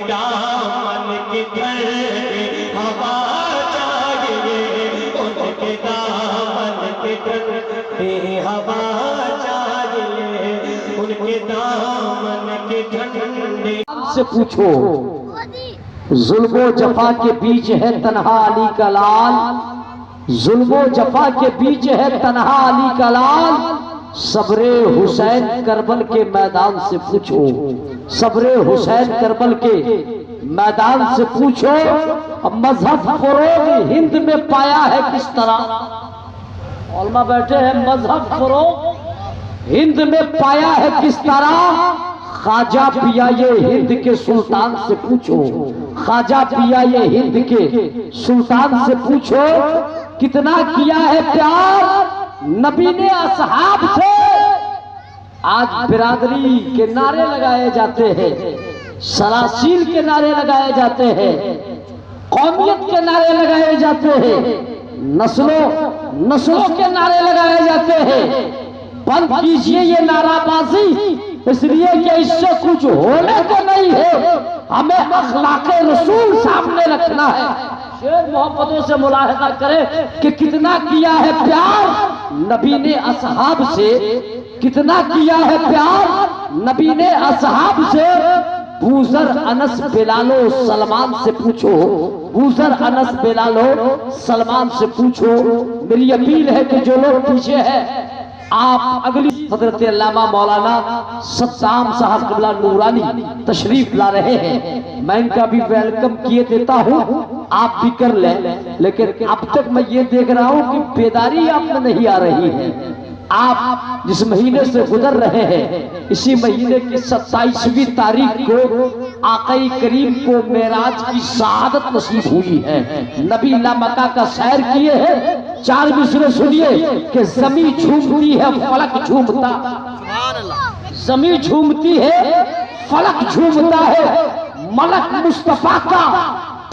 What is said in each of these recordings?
दामन की ठंडी हवा चाहिए, उनके दामन की ठंडी हवा चाहिए, उनके दामन की ठंडी से पूछो। जुल्मो जफा के बीच है तन्हा अली का लाल, जुल्मो जफा के बीच है तन्हा अली का लाल। सब्रे हुसैन करबल के मैदान से पूछो, सब्रे हुसैन करबल के मैदान से पूछो। अब मजहब फरोग हिंद में पाया है किस तरह, उलमा बैठे हैं, मजहब फरोग हिंद में पाया है किस तरह। ख्वाजा पिया ये हिंद के सुल्तान से पूछो, ख्वाजा पिया ये हिंद के सुल्तान से पूछो। कितना किया है प्यार नबी ने असहाब से। आज बिरादरी के नारे लगाए जाते हैं, सरासील के नारे लगाए जाते हैं, कौमियत के नारे लगाए जाते हैं, नस्लों के नारे लगाए जाते हैं। बंद कीजिए ये नाराबाजी, इसलिए कि इससे कुछ होने को नहीं है। हमें अखलाके रसूल सामने रखना है। शेर मोहब्बतों से मुलाहिजा करें कि कितना किया है प्यार नबी ने असहाब से, कितना किया है प्यार नबी ने असहाब से। बूजर अनस बिलालो सलमान से पूछो, बूजर अनस बिलालो सलमान से पूछो। मेरी अपील है कि जो लोग पीछे हैं, आप अगली हजरत अल्लामा मौलाना सद्दाम साहब क़िबला नूरानी तशरीफ ला रहे हैं, मैं इनका भी वेलकम किए देता हूँ, आप भी कर लें। लेकिन अब तक मैं ये देख रहा हूँ कि बेदारी आप में नहीं आ रही है। आप जिस महीने से गुजर रहे हैं, इसी महीने की 27वीं तारीख को आक़ाई करीम को मेराज की शहादत नसीब हुई है। नबी ला मक्का का सैर किए हैं। 4 मिसरे सुनिए कि ज़मीं झूमती है फलक झूमता, ज़मीं झूमती है फलक झूमता है, मलक मुस्तफा का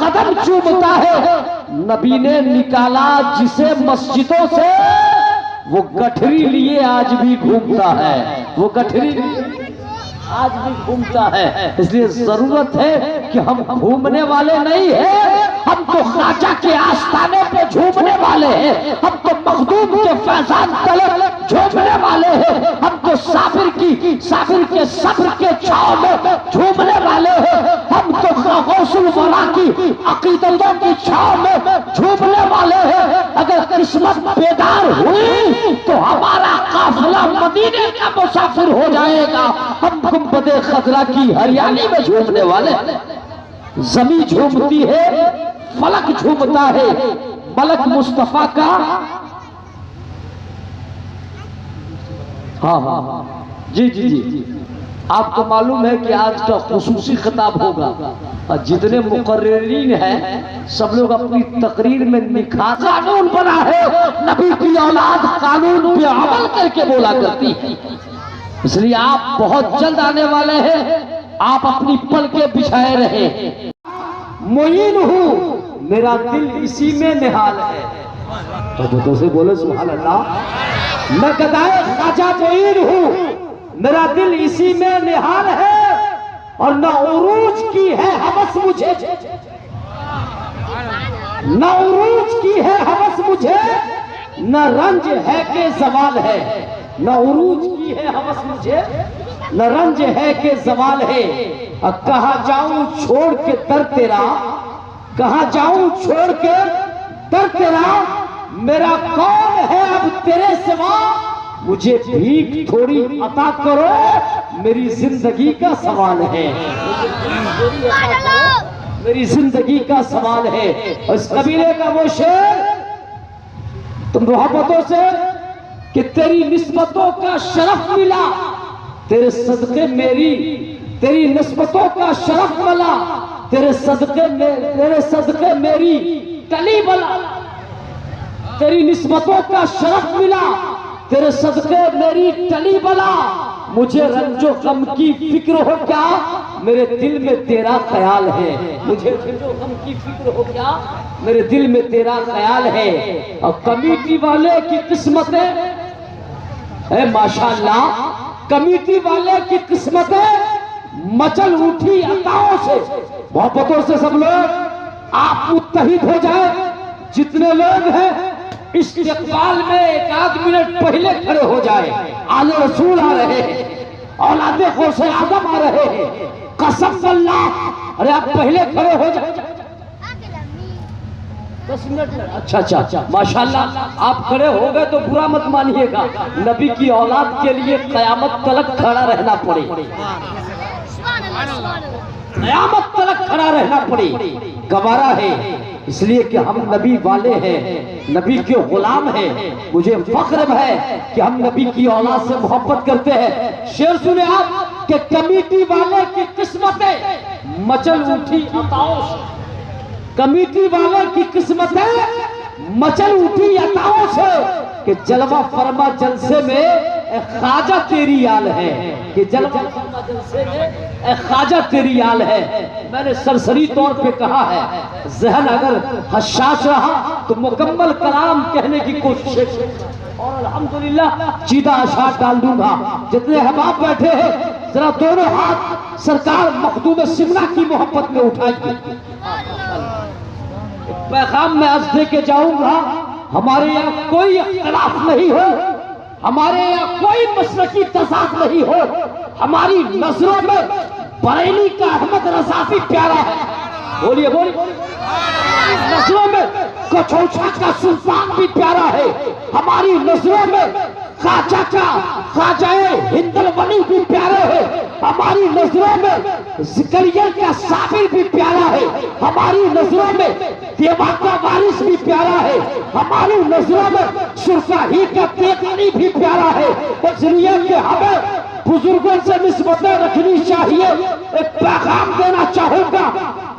कदम चूमता है। नबी ने निकाला जिसे मस्जिदों से, वो गठरी लिए आज भी घूमता है, वो गठरी आज भी घूमता है। इसलिए जरूरत है कि हम घूमने वाले नहीं हैं, हम तो ख्वाजा के आस्थाने पे झूमने वाले हैं, हम तो मखदूम के फैजान तले झूमने वाले हैं, हम तो साबिर के सब्र के छाव में झूमने वाले हैं, हम तो गौसुल वरा की अकीदतों की छाव में झूमने वाले हैं। अगर किस्मत बेदार हुई तो हमारा काफिला मदीने का मुसाफिर हो जाएगा। हम गुंबदे खजरा की हरियाली में झूमने वाले। जमीन झूमती है, फलक झूमता है, मलक मुस्तफा का। हाँ, जी जी जी, आपको मालूम है कि आज का खुसूसी खिताब होगा और जितने मुकर्रिरीन हैं सब लोग अपनी तकरीर में निखार कानून बना है, नबी की औलाद कानून पे अमल करके बोला करती है। इसलिए आप बहुत जल्द आने वाले हैं, आप अपनी पलके बिछाए रहे। मोइन हूँ मेरा दिल इसी में निहाल है, तो से बोले सुभान अल्लाह। मैं गदाए ख्वाजा मोइन हूँ, मेरा दिल इसी में निहाल है, और न उरूज की है हवस मुझे, न उरूज की है हवस मुझे, न रंज है के सवाल है। न उरूज की है हवस मुझे, न रंज है के सवाल है। कहाँ जाऊं छोड़ के दर तेरा, कहाँ जाऊं छोड़ के दर तेरा, मेरा कौन है अब तेरे सिवा, मुझे भीख थोड़ी अता करो, मेरी जिंदगी का सवाल है, मेरी जिंदगी का सवाल है। उस कबीले का वो शेर तुम मोहब्बतों से कि तेरी निस्बतों का शरफ मिला, तेरे सदके मेरी, तेरी निस्बतों का शरफ मिला, तेरे सदके मेरी टली बला, तेरी निस्बतों का शरफ मिला, तेरे सदके मेरी टली बला। मुझे रंजो गम की फिक्र हो क्या, मेरे दिल में तेरा ख्याल है, मुझे रंजो गम की फिक्र हो क्या, मेरे दिल में तेरा ख्याल है। और कमेटी वाले की किस्मतें माशाल्लाह, कमेटी वाले की किस्मतें मचल उठी अताओं से, मोहब्बतों से सब लोग आप मुत्तहिद हो जाए। जितने लोग हैं इस्तिक़बाल में एक आध मिनट पहले खड़े हो जाए। आले रसूल आ रहे हैं, औलादे गौसे आदम आ रहे हैं, कसम अल्लाह। अरे आप पहले खड़े हो जाए 10 मिनट में। अच्छा, माशाल्लाह आप खड़े हो गए तो बुरा मत मानिएगा। नबी की औलाद के लिए कयामत तलक खड़ा रहना पड़े, कयामत तलक खड़ा रहना पड़े, गवारा है। इसलिए कि हम नबी वाले हैं, नबी के गुलाम हैं। मुझे फख्र है कि हम नबी की औलाद से मोहब्बत करते हैं। शेर सुने आप कि कमेटी वाले की किस्मतें मचल उठी अताओं से, कमेटी वाले की किस्मतें मचल उठी अताओं से कि जलवा फरमा जलसे में ख्वाजा तेरी आल है, कि जलवा फरमा जलसे में ख्वाजा तेरी आल है। मैंने सरसरी तौर पे कहा है, जहन अगर हशाश रहा तो मुकम्मल कलाम कहने की कोशिश और अल्हम्दुलिल्लाह सीधा अशार डाल दूंगा। जितने अहबाब बैठे हैं जरा दोनों हाथ सरकार मखदूम सिमना की मोहब्बत में उठाइए। पैगाम में आज दे के जाऊंगा, हमारे यहाँ कोई इख्तिलाफ नहीं हो, हमारे यहाँ कोई मसलकी तजाद नहीं हो। हमारी नजरों में बरेली का अहमद रजा भी प्यारा है। बोलिए बोलिए। नजरों में कचौछा का सुल्तान भी प्यारा है। हमारी नजरों में खाजा का खाजाए हिंदल वली भी प्यारे है। हमारी नजरों में जिक्रिया का साबिर भी प्यारा है। हमारी नजरों में देवा का वारिस भी प्यारा है। हमारी नजरों में सुरसाही का तेगनी भी प्यारा है। इसलिए कि हमें बुजुर्गों से निस्बतें रखनी चाहिए। एक पैगाम देना चाहूंगा,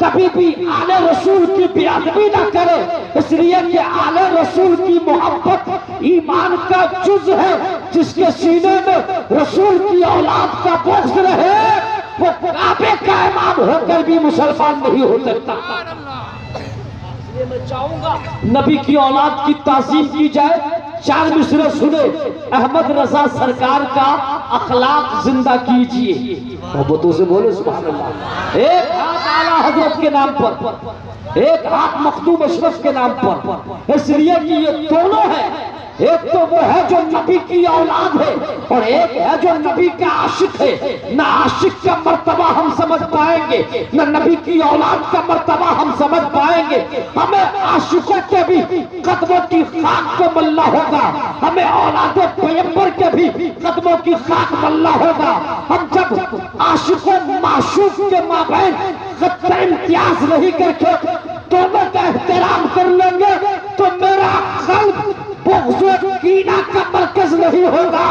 कभी भी आले रसूल की बेअदबी ना करे। इसलिए कि आले रसूल की मोहब्बत ईमान का जुज है। जिसके सीने में रसूल की औलाद का बोझ रहे वो काबे का इमाम होकर भी मुसलमान नहीं हो सकता। इसलिए मैं चाहूंगा नबी की औलाद की ताज़ीम की जाए। 4 मिसरे सुने, अहमद रजा सरकार का अखलाक जिंदा कीजिए। मोहब्बतों से बोले सुभान अल्लाह। एक हाथ आला हजरत के नाम पर, एक हाथ मखदूम अशरफ के नाम पर। इसलिए कि ये दोनों है, एक तो वो है जो नबी की औलाद है और एक है जो नबी का आशिक है। न आशिक का मर्तबा हम समझ पाएंगे, न नबी की औलाद का मर्तबा हम समझ पाएंगे। हमें आशिकों के भी कदमों की खाक को मल्ला होगा, हमें औलाद पैगंबर के भी कदमों की खाक मल्ला होगा। हम जब आशिकों माशूक के माबैन खत्ता इम्तियाज नहीं करके दोनों का एहतराम कर लेंगे तो मेरा कल्ब कीना का मरकज नहीं होगा,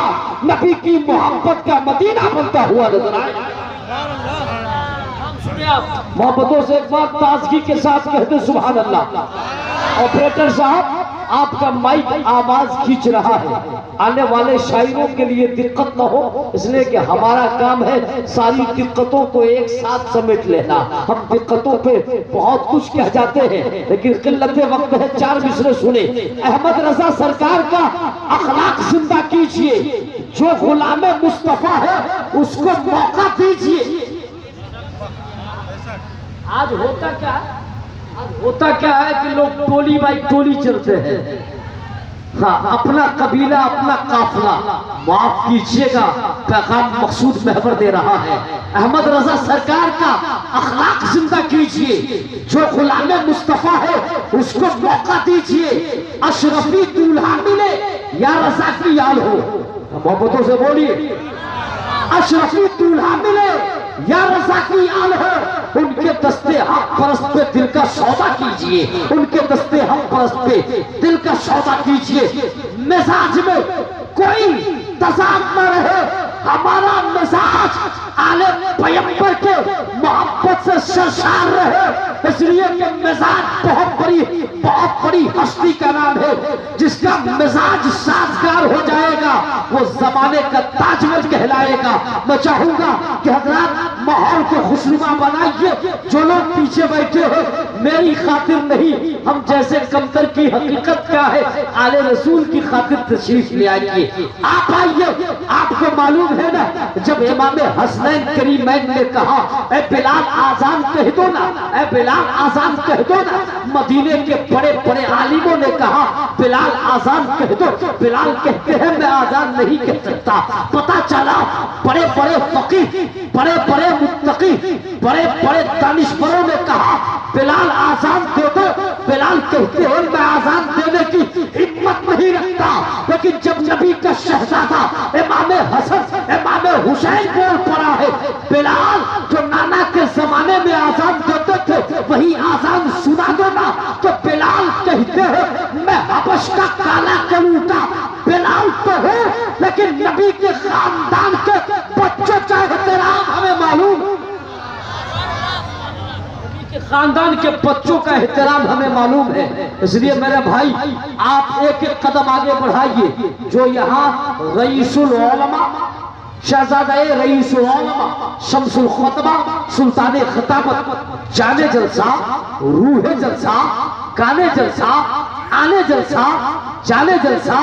नबी की मोहब्बत का मदीना बनता हुआ नजर आएगा। मोहब्बतों से एक बात ताजगी के साथ कहते सुभान अल्लाह। ऑपरेटर साहब आपका माइक आवाज खींच रहा है, आने वाले शायरों के लिए दिक्कत न हो, इसलिए कि हमारा काम है सारी दिक्कतों को एक साथ समेट लेना। हम दिक्कतों पे बहुत कुछ कह जाते हैं लेकिन किल्लत वक्त है। 4 मिसरे सुने, अहमद रजा सरकार का अखलाक जिंदा कीजिए। जो गुलामे मुस्तफा है उसको मौका दीजिए। आज होता क्या है? होता क्या है कि लोग टोली बाई टोली चलते हैं। हाँ, अपना कबीला अपना काफिला, माफ कीजिएगा पैगाम मकसूद महवर दे रहा है। अहमद रजा सरकार का अखलाक जिंदा कीजिए। जो गुलामे मुस्तफा है उसको मौका दीजिए। अशरफी दूल्हा मिले या रजा की आल हो। मोहब्बतों से बोलिए, अशरफी दूल्हा मिले या रजा की आल हो। उनके दस्ते हक परस्त पे दिल का सौदा कीजिए। उनके दस्ते हक परस्त पे दिल का सौदा कीजिए। मिजाज में कोई तजाद न रहे। हमारा मिजाज आले पैगंबर के मोहब्बत से सरशार रहे। इसलिए कि मिजाज बहुत बड़ी हस्ती का नाम है। जिसका मिजाज साजगार हो जाएगा वो जमाने का ताजमहल कहलाएगा। मैं चाहूंगा कि हजरात माहौल को खुशनुमा बनाइए। जो लोग पीछे बैठे हैं मेरी खातिर नहीं, हम जैसे कमतर की हकीकत क्या है आले रसूल की खातिर तशरीफ ले आइए। आप आइए। आपको मालूम है ना, जब इमाम हसन हसनैन करीमैन ने कहा, ए बिलाल आजान कह दो ना, ए बिलाल आजान कह दो ना। मदीने के बड़े बड़े आलिमों ने कहा, बिलाल आजान कह दो। बिलाल कहते हैं मैं आजान नहीं कह सकता। पता चला बड़े बड़े फकीह, बड़े बड़े मुत्तकी, बड़े बड़े दानिशवरों ने कहा बिलाल आजान दे दो। बिलाल कहते हैं मैं आजान देने की हिम्मत नहीं रखता। लेकिन जब नबी का शहजादा इमाम हसन इमाम हुसैन बोल पड़ा है, बिलाल जो नाना के जमाने में आजान देते थे वही आजान सुना दो ना। तो बिलाल कहते हैं मैं हबश का काला कलूटा बिलाल तो है, लेकिन नबी के खानदान के बच्चों का एहतराम हमें मालूम, खानदान के बच्चों का एहतराम हमें मालूम है। इसलिए मेरे भाई आप एक एक कदम आगे बढ़ाइए। जो यहाँ रईसुल उलमा शहजादा रईसुल उलमा शमसुल खुतबा सुल्तान खिताबत जाने जलसा रूहे जलसा गाने जलसा आने जलसा जाने जलसा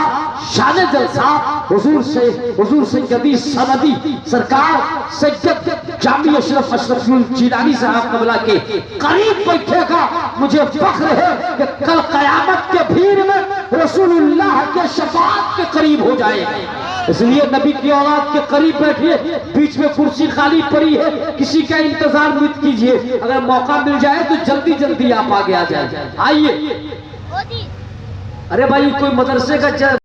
शाने जलसा हुजूर सैयदी सनदी सरकार सैयद जामी अशरफ अशरफुल जिलानी साहब कबला के करीब बैठेगा। मुझे फख्र है कि कल कयामत के भीड़ में रसूलुल्लाह के शफाअत के करीब हो जाएगा। इसलिए नबी की औलाद के करीब बैठिए। बीच में कुर्सी खाली पड़ी है, किसी का इंतजार मत कीजिए। अगर मौका मिल जाए तो जल्दी जल्दी आप आगे आ जाए। आइए। अरे भाई कोई मदरसे का